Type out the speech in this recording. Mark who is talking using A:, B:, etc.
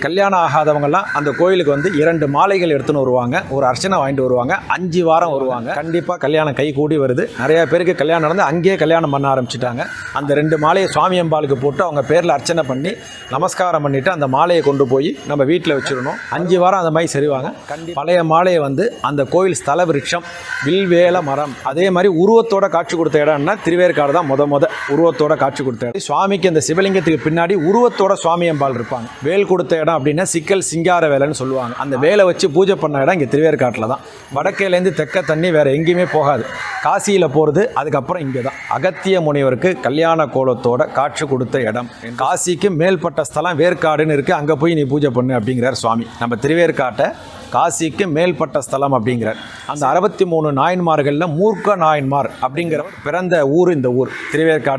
A: கல்யாணம் ஆகாதவங்கலாம் அந்த கோயிலுக்கு வந்து 2 மாலைகள் எடுத்துன்னு வருவாங்க, ஒரு அர்ச்சனை வாங்கிட்டு வருவாங்க, 5 வாரம் வருவாங்க. கண்டிப்பாக கல்யாணம் கை கூடி வருது. நிறைய பேருக்கு கல்யாணம் நடந்து அங்கேயே கல்யாணம் பண்ண ஆரம்பிச்சிட்டாங்க. அந்த 2 மாலையை சுவாமி அம்பாளுக்கு போட்டு அவங்க பேரில் அர்ச்சனை பண்ணி நமஸ்காரம் பண்ணிவிட்டு அந்த மாலையை கொண்டு போய் நம்ம வீட்டில் வச்சிடணும். 5 வாரம் அந்த மாதிரி சரிவாங்க. பழைய மாலையை வந்து அந்த கோயில் ஸ்தல விருட்சம் வில்வேல மரம், அதே மாதிரி உருவத்தோட காட்சி கொடுத்த இடம்னா திருவேற்காடு தான் முத உருவத்தோட காட்சி கொடுத்த இடம். சுவாமிக்கு அந்த சிவலிங்கத்துக்கு பின்னாடி உருவத்தோட சுவாமி அம்பாள் இருப்பாங்க. வேல் கொடுத்த இடம் அப்படின்னா சிக்கல் சிங்கார வேலைன்னு சொல்லுவாங்க. அந்த வேலை வச்சு பூஜை பண்ண இடம் இங்கே திருவேற்காட்டில் தான். வடக்கேலேருந்து தெற்க தண்ணி வேறு எங்கேயுமே போகாது. காசியில் போகிறது அதுக்கப்புறம் இங்கே தான். அகத்திய முனிவருக்கு கல்யாண கோலத்தோட காட்சி கொடுத்த இடம். காசிக்கு மேல்பட்ட ஸ்தலம் வேற்காடுன்னு இருக்குது, அங்கே போய் நீ பூஜை பண்ணு அப்படிங்கிறார் சுவாமி. நம்ம திருவேற்காட்டை காசிக்கு மேல்பட்ட ஸ்தலம் அப்படிங்கிறார். அந்த 63 நாயன்மார்களில் மூர்க்க நாயன்மார் அப்படிங்கிற பிறந்த ஊர் இந்த ஊர் திருவேற்காடு.